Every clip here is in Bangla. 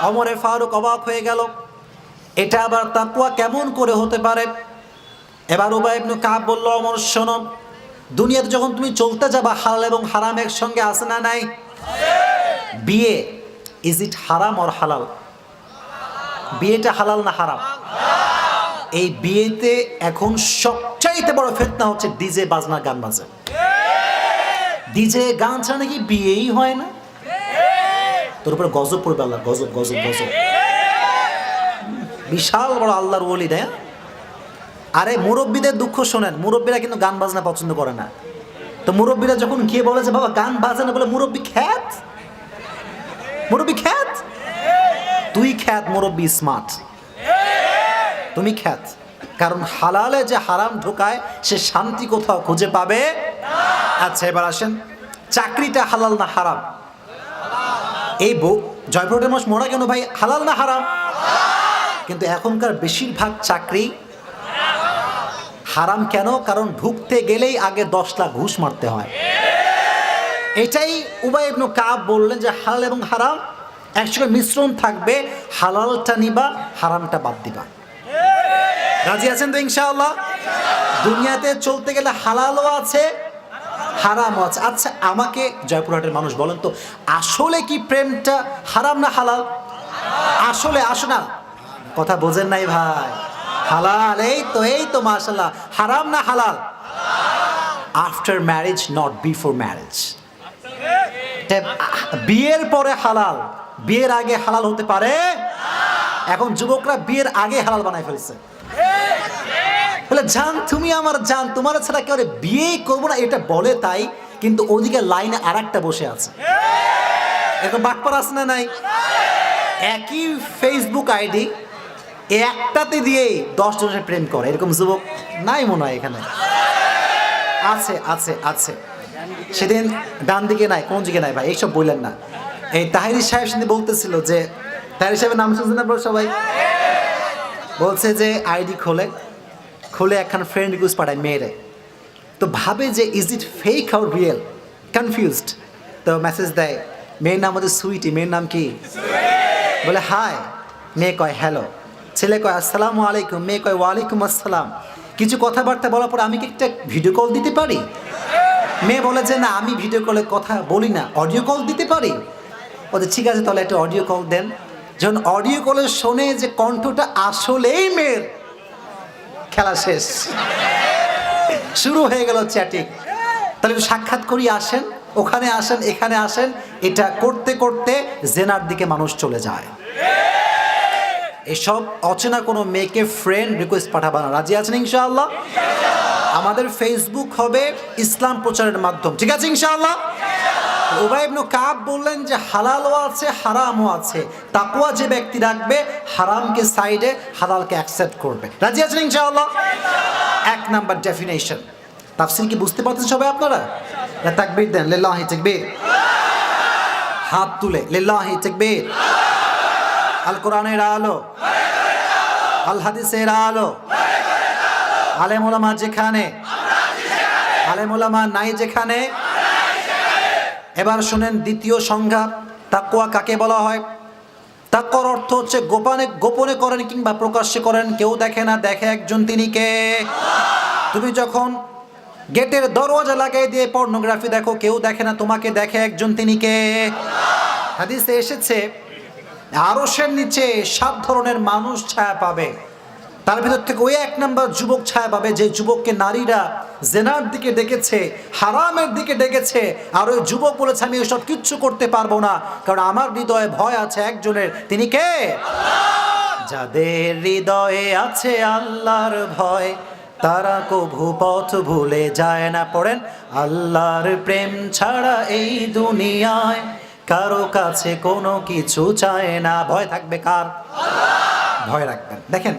ওমরে ফারুক অবাক হয়ে গেল, এটা আবার তাকওয়া কেমন করে হতে পারে? এবার উবাই ইবনে কাব বলল, ওমর শোনো, দুনিয়াতে যখন তুমি চলতে যাবা হালাল এবং হারাম একসঙ্গে আছে না নাই? বিয়ে, ইজ ইট হারাম অর হালাল? বিয়েটা হালাল না হারাম? এই বিয়েতে এখন সবচাইতে বড় ফিতনা হচ্ছে ডিজে বাজনা, গান বাজে। ডিজে গান ছাড়া নাকি বিয়েই হয় না। তোর উপরে গজব পড়বে আল্লাহ, গজব গজব গজব। বিশাল বড় আল্লাহর ওলি দেয়। আরে মুরব্বীদের দুঃখ শোনেন, মুরব্বীরা কিন্তু গান বাজনা পছন্দ করে না। তো মুরব্বীরা যখন গিয়ে বলে যে বাবা গান বাজনা, বলে মুরব্বী খ্যাত, মুরব্বী খ্যাত। তুই খ্যাত, মুরব্বী স্মার্ট, তুমি খ্যাত। কারণ হালালে যে হারাম ঢোকায় সে শান্তি কোথাও খুঁজে পাবে। আচ্ছা এবার আসেন, চাকরিটা হালাল না হারাম? এই জয়পুরের মানুষ মরা কেন ভাই? হালাল না হারাম? কিন্তু এখনকার বেশিরভাগ চাকরি হারাম কেন? কারণ ঢুকতে গেলেই আগে 10 লাখ ঘুষ মারতে হয়। এটাই উবাই ইবনে কাব বললেন যে হালাল এবং হারাম একসঙ্গে মিশ্রণ থাকবে, হালালটা নিবা, হারামটা বাদ দিবা। রাজি আছেন তো ইনশাআল্লাহ? দুনিয়াতে চলতে গেলে হালালও আছে, হারামও আছে। আচ্ছা আমাকে জয়পুরহাটের মানুষ বলেন তো, আসলে কি প্রেমটা হারাম না হালাল? আসলে আসো না, কথা বোঝেন নাই ভাই। হালাল, এই তো মাশাআল্লাহ। হারাম না হালাল? After marriage, not before marriage. বিয়ের পরে হালাল, বিয়ের আগে হালাল হতে পারে? এখন যুবকরা বিয়ের আগে হালাল বানায় ফেলছে। বলে জান তুমি আমার জান, তোমার ছাড়া কেউ বিয়ে করবো না, এটা বলে তাই, কিন্তু ওদিকে লাইনে আর একটা বসে আছে। এরকম বাটপার আছে না নাই? একই ফেসবুক আইডি, একটাতে দিয়েই 10 জনের প্রেম করে, এরকম যুবক নাই মনে হয় এখানে? আছে আছে আছে। সেদিন ডান দিকে নাই, কোন দিকে নাই ভাই, এইসব বললেন না। এই তাহিরি সাহেব সেদিন বলতেছিল যে, তাহিরি সাহেবের নাম শুনছেন আপনারা সবাই? বলছে যে আইডি খুলে একখান ফ্রেন্ড রিকোয়েস্ট পাঠায় মেয়েরে, তো ভাবে যে is it fake or real, confused. তো মেসেজ দেয়, মেয়ের নাম হচ্ছে সুইটি, মেয়ের নাম কি? বলে হাই, মেয়ে কয় হ্যালো, ছেলে কয় আসসালামু আলাইকুম, মেয়ে কয় ওয়ালাইকুম আসসালাম। কিছু কথাবার্তা বলার পর আমি কি একটা ভিডিও কল দিতে পারি? মেয়ে বলে যে না, আমি ভিডিও কলে কথা বলি না, অডিও কল দিতে পারি। বলছে ঠিক আছে তাহলে একটা অডিও কল দেন। যখন অডিও কলে শোনে যে কণ্ঠটা আসলেই মেয়ের, খেলা শেষ, শুরু হয়ে গেল চ্যাটিং। তাহলে একটু সাক্ষাৎ করি, আসেন, ওখানে আসেন, এখানে আসেন। এটা করতে করতে জেনার দিকে মানুষ চলে যায়। এসব অচেনা কোনো মেয়েকে ফ্রেন্ড রিকোয়েস্ট পাঠাবা না। রাজি আছেন ইনশাআল্লাহ? আমাদের ফেসবুক হবে ইসলাম প্রচারের মাধ্যম, ঠিক আছে ইনশাআল্লাহ? উবাই ইবনে কাব বললেন যে হালালও আছে, হারামও আছে। তাকওয়া যে ব্যক্তি রাখবে, হারামকে সাইডে, হালালকে অ্যাকসেপ্ট করবে। রাজি আছেন ইনশাআল্লাহ? 1 নাম্বার ডেফিনেশন। তাফসীর কি বুঝতে পারছেন সবাই আপনারা? তাকবীর দেন, লিল্লাহি তাকবীর। হাত তুলে লিল্লাহি তাকবীর। আল কোরআনের আলো, আল হাদিসের আলো, আলেম ওলামা যেখানে, আলেম ওলামা নাই যেখানে। এবার শুনেন দ্বিতীয় সংজ্ঞা, তাকওয়া কাকে বলা হয়? তাকওয়ার অর্থ হচ্ছে গোপনে করেন কিংবা প্রকাশ্যে করেন, কেউ দেখে না, দেখে একজন, তিনি কে? তুমি যখন গেটের দরওয়াজা লাগাই দিয়ে পর্নোগ্রাফি দেখো, কেউ দেখে না, তোমাকে দেখে একজন, তিনি কে? হাদিসে এসেছে আরশের নিচে 7 ধরনের মানুষ ছায়া পাবে, তার ভিতর থেকে ওই 1 নাম্বার যুবক ছায়া পাবে যে যুবককে নারীরা জেনার দিকে ডেকেছে, হারামের দিকে ডেকেছে, আর ওই যুবক বলেছে আমি এসব কিচ্ছু করতে পারবো না, কারণ আমার হৃদয়ে ভয় আছে একজনের, তিনি কে? যাদের হৃদয়ে আছে আল্লাহর ভয়, তারা কভু পথ ভুলে যায় না। পড়েন, আল্লাহর প্রেম ছাড়া এই দুনিয়ায় কারো কাছে কোনো কিছু চায় না। ভয় থাকবে কার? ভয় রাখবেন। দেখেন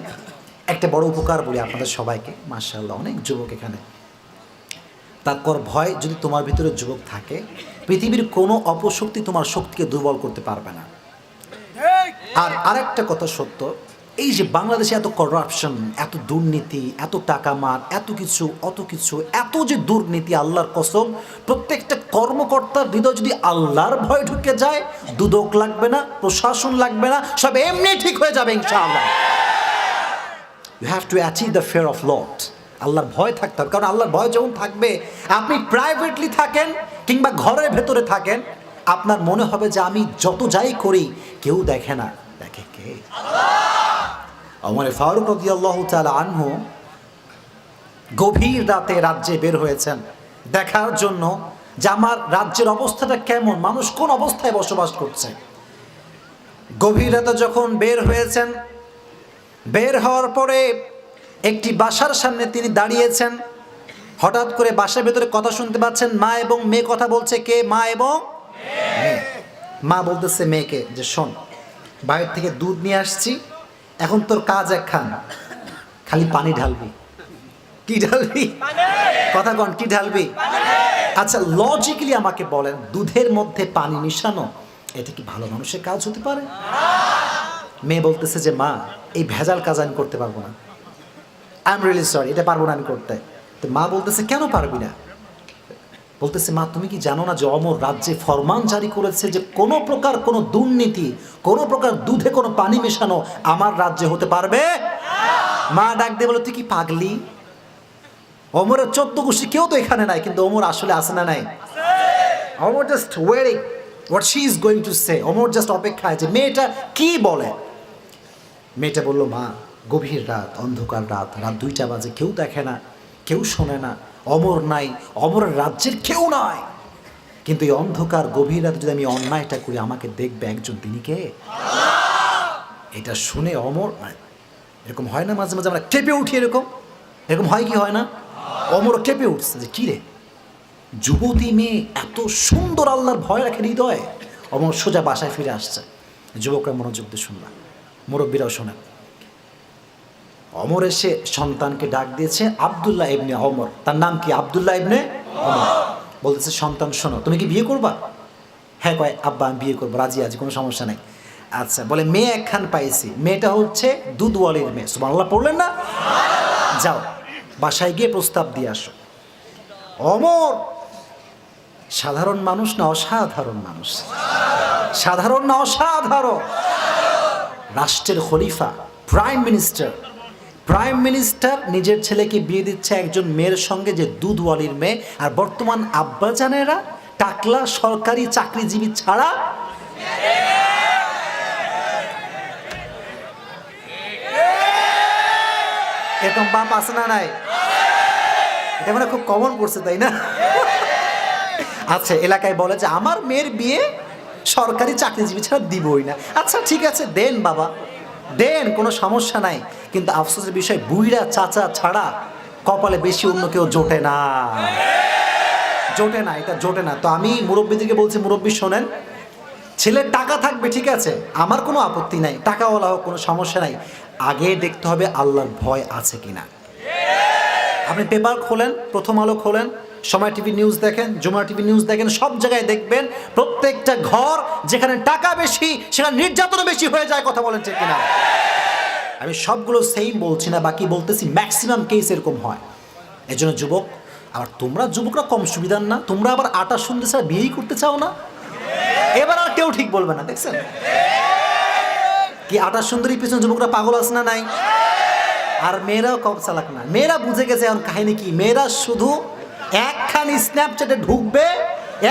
একটা বড় উপকার বলি আপনাদের সবাইকে, মাশাআল্লাহ অনেক যুবক এখানে। তাকওয়ার ভয় যদি তোমার ভিতরে যুবক থাকে, পৃথিবীর কোনো অপশক্তি তোমার শক্তিকে দুর্বল করতে পারবে না। আর আরেকটা কথা সত্য, এই যে বাংলাদেশে এত করাপশন, এত দুর্নীতি, এত টাকা মার, এত কিছু অত কিছু, এত যে দুর্নীতি, আল্লাহর কসম প্রত্যেকটা কর্মকর্তার হৃদয় যদি আল্লাহর ভয় ঢুকে যায়, দুদক লাগবে না, প্রশাসন লাগবে না, সব এমনি ঠিক হয়ে যাবে ইনশাআল্লাহ। You have to achieve the fear of lord. আল্লাহর ভয় থাকতে হবে, কারণ আল্লাহর ভয় যখন থাকবে, আপনি প্রাইভেটলি থাকেন কিংবা ঘরের ভেতরে থাকেন, আপনার মনে হবে যে আমি যত যাই করি কেউ দেখে না, দেখে কে? ওমর ফারুক রাদিয়াল্লাহু তাআলা আনহু গভীর রাতে রাজ্যে বের হয়েছেন দেখার জন্য যে আমার রাজ্যের অবস্থাটা কেমন, মানুষ কোন অবস্থায় বসবাস করছে। গভীর রাতে যখন বের হয়েছেন, বের হওয়ার পরে একটি বাসার সামনে তিনি দাঁড়িয়েছেন। হঠাৎ করে বাসার ভেতরে কথা শুনতে পাচ্ছেন, মা এবং মেয়ে কথা বলছে। কে? মা এবং মেয়ে। মা বলতেছে মেয়েকে যে শোন, বাইরে থেকে দুধ নিয়ে আসছি, এখন তোর কাজ একখান, খালি পানি ঢালবি। কি ঢালবি? কথা কন, কি ঢালবি? আচ্ছা লজিক্যালি আমাকে বলেন, দুধের মধ্যে পানি মিশানো এটা কি ভালো মানুষের কাজ হতে পারে? মেয়ে বলতেছে যে মা, এই ভেজাল কাজ আমি করতে পারবো না, আই এম রিয়েলি সরি, এটা পারবো না আমি করতে। তো মা বলতেছে কেন পারবি না? বলতেছে মা, তুমি কি জানো না যে অমর রাজ্যে ফরমান জারি করেছে যে কোনো প্রকার কোনো দুর্নীতি, কোনো প্রকার দুধে কোনো পানি মেশানো আমার রাজ্যে হতে পারবে? মা ডাক দিয়ে বলো, তুই কি পাগলি? অমরের 14 গোষ্ঠী কেউ তো এখানে নাই, কিন্তু অমর আসলে আছে না নাই? Amar just waiting what she is going to say. Amar just অপেক্ষায় যে মেয়েটা কি বলে। মেয়েটা বলল, মা গভীর রাত, অন্ধকার রাত, রাত 2টা বাজে, কেউ দেখে না, কেউ শোনে না, অমর নাই, অমরের রাজ্যের কেউ নাই, কিন্তু এই অন্ধকার গভীর রাতে যদি আমি অন্যায়টা করি আমাকে দেখবে একজন, তিনি কে? এটা শুনে অমর, এরকম হয় না মাঝে মাঝে আমরা কেঁপে উঠি, এরকম এরকম হয় কি হয় না? অমর কেঁপে উঠছে যে কিরে, যুবতী মেয়ে এত সুন্দর, আল্লাহর ভয় রাখে হৃদয়ে। অমর সোজা বাসায় ফিরে আসছে। যুবকরা মনোযোগ দিয়ে শুনলাম, মুরব্বীরাও শোনেন। অমর এসে সন্তানকে ডাক দিয়েছে আব্দুল্লাহ ইবনে ওমর। তার নাম কি? আব্দুল্লাহ ইবনে ওমর। বলতেছে, সন্তান শোনো, তুমি কি বিয়ে করবা? হ্যাঁ। কয়, আব্বা আমি বিয়ে করবো, রাজি আছি, কোনো সমস্যা নেই। আচ্ছা, বলে মেয়ে একখান পাইছি, মেয়েটা হচ্ছে দুধওয়ালির মেয়ে। সুবহানাল্লাহ পড়লেন না? যাও বাসায় গিয়ে প্রস্তাব দিয়ে আসো। অমর সাধারণ মানুষ না অসাধারণ মানুষ? সাধারণ না অসাধারণ? রাষ্ট্রের খলিফা, প্রাইম মিনিস্টার, প্রাইম মিনিস্টার নিজের ছেলেকে বিয়ে দিচ্ছে একজন মেয়ের সঙ্গে যে দুধওয়ালির মেয়ে। আর বর্তমান আব্বাজানেরা টাকলা সরকারি চাকরিজীবী ছাড়া এরকম বাপ আছে না নাই? এটা মানে খুব কমন পড়ছে, তাই না? আচ্ছা, এলাকায় বলে যে আমার মেয়ের বিয়ে সরকারি চাকরিজীবী ছাড়া দিবই না। আচ্ছা ঠিক আছে, দেন বাবা দেন, কোনো সমস্যা নাই। কিন্তু আফসোসের বিষয়, বুইড়া চাচা ছাড়া কপালে বেশি অন্য কেউ জোটে না, জোটে না, এটা জোটে না। তো আমি মুরব্বীদেরকে বলছি, মুরব্বী শোনেন, ছেলের টাকা থাকবে ঠিক আছে, আমার কোনো আপত্তি নাই, টাকাওয়ালা হোক, কোনো সমস্যা নাই, আগে দেখতে হবে আল্লাহর ভয় আছে কিনা। আপনি পেপার খোলেন, প্রথম আলো খোলেন, সময় টিভি নিউজ দেখেন, যমুনা টিভি নিউজ দেখেন, সব জায়গায় দেখবেন প্রত্যেকটা ঘর যেখানে টাকা বেশি সেখানে নির্যাতন বেশি হয়ে যায়। কথা বলেন ঠিক কিনা? আমি সবগুলো সেম বলছি না, বাকি বলতেছি ম্যাক্সিমাম কেস এরকম হয়। এই জন্য যুবক, আবার তোমরা যুবকরা কম সুবিধার না, তোমরা আবার আটা শুনতে ছাড়া বিয়েই করতে চাও না। এবার আর কেউ ঠিক বলবে না, দেখছেন কি? আটা সুন্দরী পিছনে যুবকরা পাগল আছে না নাই? আর মেয়েরাও কম চালাক না, মেয়েরা বুঝে গেছে এখন কাহিনী কি। মেয়েরা শুধু একখান স্ন্যাপচ্যাটে ঢুকবে,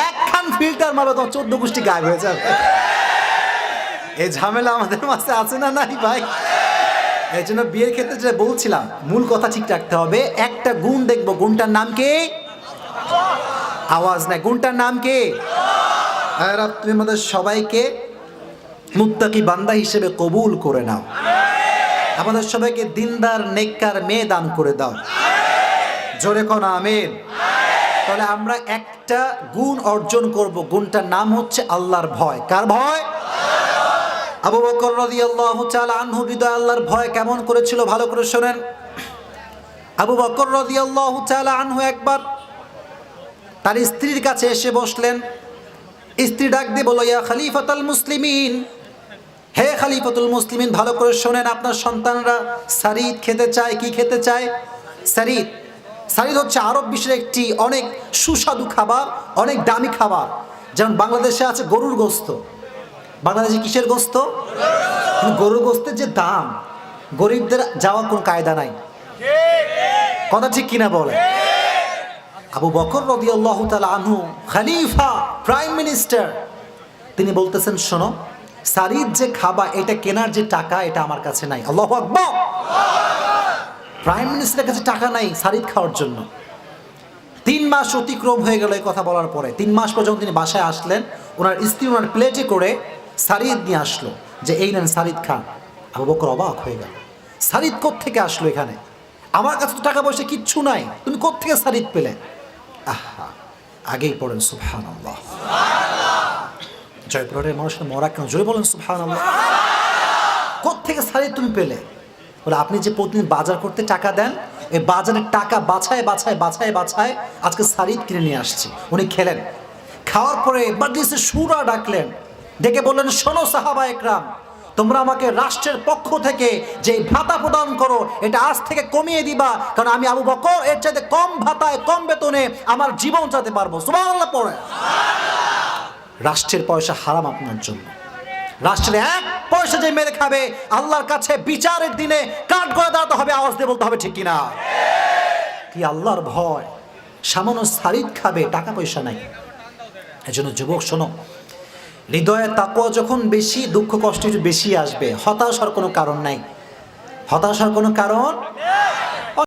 একখান ফিল্টার মারবে, তোমার 14 গোষ্ঠী গায়েব হয়ে যাবে। এই ঝামেলা আমাদের মাঝে আছে না নাই ভাই? এই জন্য বিয়ের ক্ষেত্রে যেটা বলছিলাম, মূল কথা ঠিক রাখতে হবে। একটা গুণ দেখবো, গুণটার নাম কি? আওয়াজ নাই, গুণটার নাম কি? আর তুমি আমাদের সবাইকে মুত্তাকি বান্দা হিসেবে কবুল করে নাও, আমাদের সবাইকে দিনদার নেককার মেয়ে দান করে দাও। জোরে কোন আমিন। তাহলে আমরা একটা গুণ অর্জন করব, গুণটার নাম হচ্ছে আল্লাহর ভয়। কার ভয়? আবু বকর রাদিয়াল্লাহু তাআলা আনহু হৃদয়ে আল্লাহর ভয় কেমন করেছিল ভালো করে শোনেন। আবু বকর রাদিয়াল্লাহু তাআলা আনহু একবার তার স্ত্রীর কাছে এসে বসলেন। স্ত্রী ডাক দিয়ে বলল, ইয়া খলিফাতুল মুসলিমিন, হে খলিফাতুল মুসলিমিন, ভালো করে শোনেন, আপনার সন্তানরা সারিদ খেতে চায়। কি খেতে চায়? সারিদ। সারিদ হচ্ছে আরব বিশ্বের একটি অনেক সুস্বাদু খাবার, অনেক দামি খাবার। যেমন বাংলাদেশে আছে গরুর গোস্ত। বাংলাদেশে কিসের গোস্ত? গরুর গোস্তের যে দাম, গরিবদের যাওয়ার কোনো কায়দা নাই। কথা ঠিক কিনা বলে? আবু বকর রাদিয়াল্লাহু তাআলা আনহু, খলিফা, প্রাইম মিনিস্টার, তিনি বলতেছেন, শোনো, সারিদ যে খাবা এটা কেনার যে টাকা এটা আমার কাছে নাই। আল্লাহু আকবার। প্রাইম মিনিস্টারের কাছে টাকা নাই সারিদ খাওয়ার জন্য। 3 মাস অতিক্রম হয়ে গেল এই কথা বলার পরে। 3 মাস পর যখন তিনি বাসায় আসলেন, ওনার স্ত্রী ওনার প্লেটে করে সারিদ নিয়ে আসলো, যে এই নেন সারিদ খান। আবু বকর অবাক হয়ে গেল, সারিদ কোত্থেকে আসলো এখানে? আমার কাছে তো টাকা পয়সা কিচ্ছু নাই, তুমি কোত্থেকে সারিদ পেলে? আহা, আগেই পড়েন সুবহানাল্লাহ। জয়পুরের মানুষের মরা কেন? জয় বলেন সুবহানাল্লাহ। কোত্থেকে সারিদ তুমি পেলে? বলে, আপনি যে প্রতিদিন বাজার করতে টাকা দেন, এই বাজারের টাকা বাছায় বাছায় বাছায় বাছায় আজকে সারিদ কিনে নিয়ে আসছি। উনি খেলেন, খাওয়ার পরে মাজলিসে শুরা ডাকলেন, ডেকে বললেন, শোনো সাহাবা একরাম, তোমরা আমাকে রাষ্ট্রের পক্ষ থেকে যে ভাতা প্রদান করো এটা আজ থেকে কমিয়ে দিবা, কারণ আমি আবু বকর এর চাইতে কম ভাতায় কম বেতনে আমার জীবন চালাতে পারবো। সুবহানাল্লাহ পড়ে। রাষ্ট্রের পয়সা হারাম আপনার জন্য। রাষ্ট্রের 1 পয়সা যে মেরে খাবে, আল্লাহর কাছে বিচারের দিনে কাঠ করে দাঁড়াতে হবে, আওয়াজ দিয়ে বলতে হবে ঠিক কিনা। কি আল্লাহর ভয়! সামান্য সারিদ খাবে, টাকা পয়সা নাই। এজন্য যুবক শোনো, হৃদয়ে তাকওয়া যখন বেশি, দুঃখ কষ্ট একটু বেশি আসবে। হতাশ হওয়ার কোনো কারণ নাই, হতাশ হওয়ার কোনো কারণ